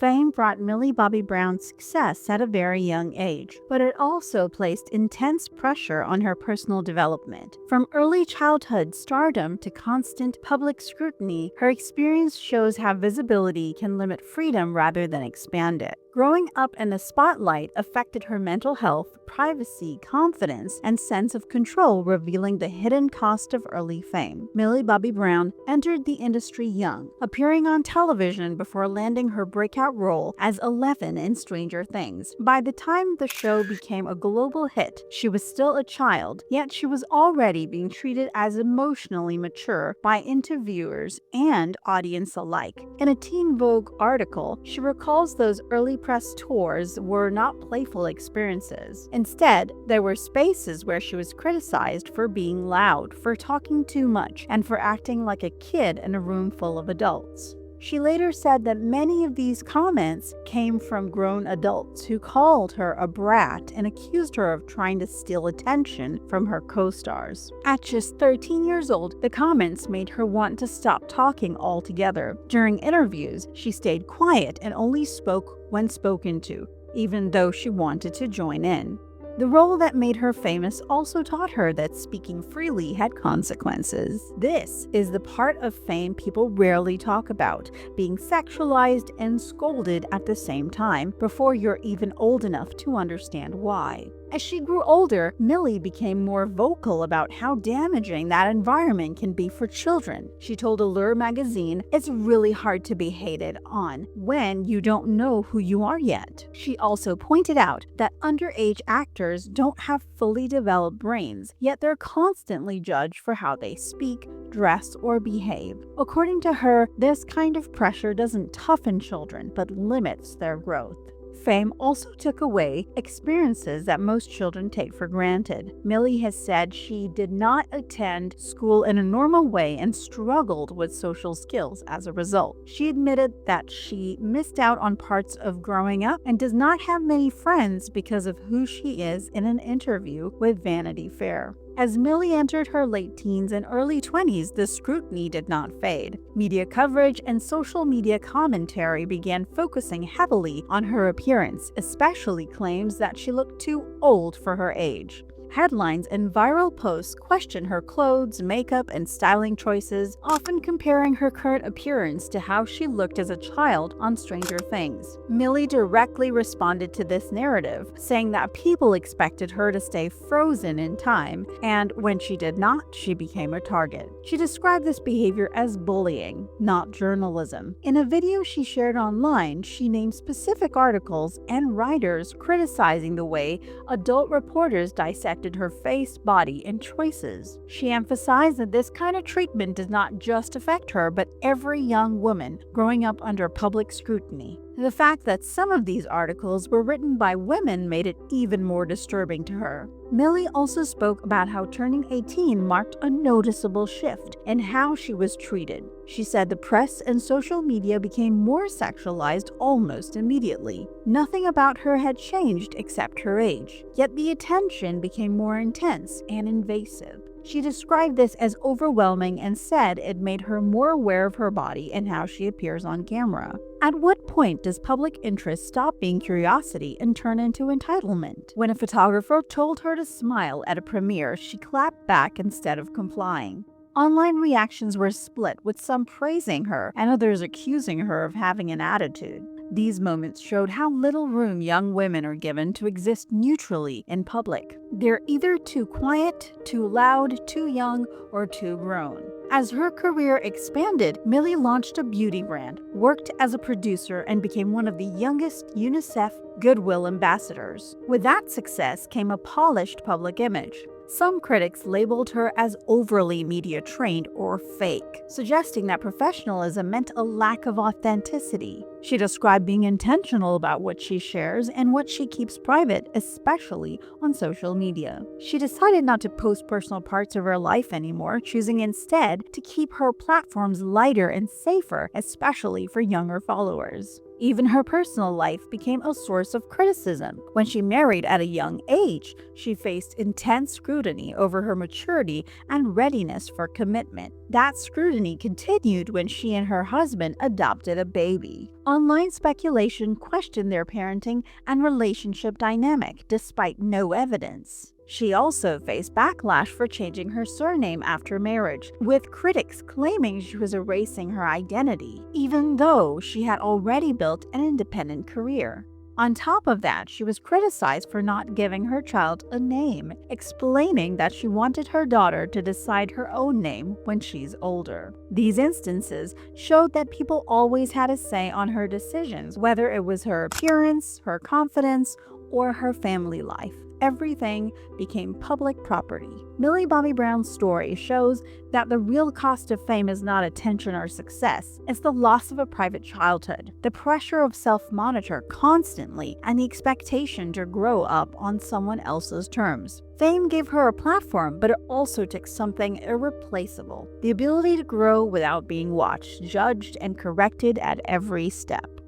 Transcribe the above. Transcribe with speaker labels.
Speaker 1: Fame brought Millie Bobby Brown success at a very young age, but it also placed intense pressure on her personal development. From early childhood stardom to constant public scrutiny, her experience shows how visibility can limit freedom rather than expand it. Growing up in the spotlight affected her mental health, privacy, confidence, and sense of control, revealing the hidden cost of early fame. Millie Bobby Brown entered the industry young, appearing on television before landing her breakout role as Eleven in Stranger Things. By the time the show became a global hit, she was still a child, yet she was already being treated as emotionally mature by interviewers and audience alike. In a Teen Vogue article, she recalls those early press tours were not playful experiences. Instead, there were spaces where she was criticized for being loud, for talking too much, and for acting like a kid in a room full of adults. She later said that many of these comments came from grown adults who called her a brat and accused her of trying to steal attention from her co-stars. At just 13 years old, the comments made her want to stop talking altogether. During interviews, she stayed quiet and only spoke when spoken to, even though she wanted to join in. The role that made her famous also taught her that speaking freely had consequences. This is the part of fame people rarely talk about, being sexualized and scolded at the same time before you're even old enough to understand why. As she grew older, Millie became more vocal about how damaging that environment can be for children. She told Allure magazine, "It's really hard to be hated on when you don't know who you are yet." She also pointed out that underage actors don't have fully developed brains, yet they're constantly judged for how they speak, dress, or behave. According to her, this kind of pressure doesn't toughen children, but limits their growth. Fame also took away experiences that most children take for granted. Millie has said she did not attend school in a normal way and struggled with social skills as a result. She admitted that she missed out on parts of growing up and does not have many friends because of who she is in an interview with Vanity Fair. As Millie entered her late teens and early 20s, the scrutiny did not fade. Media coverage and social media commentary began focusing heavily on her appearance, especially claims that she looked too old for her age. Headlines and viral posts question her clothes, makeup, and styling choices, often comparing her current appearance to how she looked as a child on Stranger Things. Millie directly responded to this narrative, saying that people expected her to stay frozen in time, and when she did not, she became a target. She described this behavior as bullying, not journalism. In a video she shared online, she named specific articles and writers criticizing the way adult reporters dissected her face, body, and choices. She emphasized that this kind of treatment does not just affect her, but every young woman growing up under public scrutiny. The fact that some of these articles were written by women made it even more disturbing to her. Millie also spoke about how turning 18 marked a noticeable shift in how she was treated. She said the press and social media became more sexualized almost immediately. Nothing about her had changed except her age, yet the attention became more intense and invasive. She described this as overwhelming and said it made her more aware of her body and how she appears on camera. At what point does public interest stop being curiosity and turn into entitlement? When a photographer told her to smile at a premiere, she clapped back instead of complying. Online reactions were split, with some praising her and others accusing her of having an attitude. These moments showed how little room young women are given to exist neutrally in public. They're either too quiet, too loud, too young, or too grown. As her career expanded, Millie launched a beauty brand, worked as a producer, and became one of the youngest UNICEF Goodwill ambassadors. With that success came a polished public image. Some critics labeled her as overly media-trained or fake, suggesting that professionalism meant a lack of authenticity. She described being intentional about what she shares and what she keeps private, especially on social media. She decided not to post personal parts of her life anymore, choosing instead to keep her platforms lighter and safer, especially for younger followers. Even her personal life became a source of criticism. When she married at a young age, she faced intense scrutiny over her maturity and readiness for commitment. That scrutiny continued when she and her husband adopted a baby. Online speculation questioned their parenting and relationship dynamic despite no evidence. She also faced backlash for changing her surname after marriage, with critics claiming she was erasing her identity, even though she had already built an independent career. On top of that, she was criticized for not giving her child a name, explaining that she wanted her daughter to decide her own name when she's older. These instances showed that people always had a say on her decisions, whether it was her appearance, her confidence, or her family life. Everything became public property. Millie Bobby Brown's story shows that the real cost of fame is not attention or success, it's the loss of a private childhood, the pressure of self-monitor constantly, and the expectation to grow up on someone else's terms. Fame gave her a platform, but it also took something irreplaceable: the ability to grow without being watched, judged, and corrected at every step.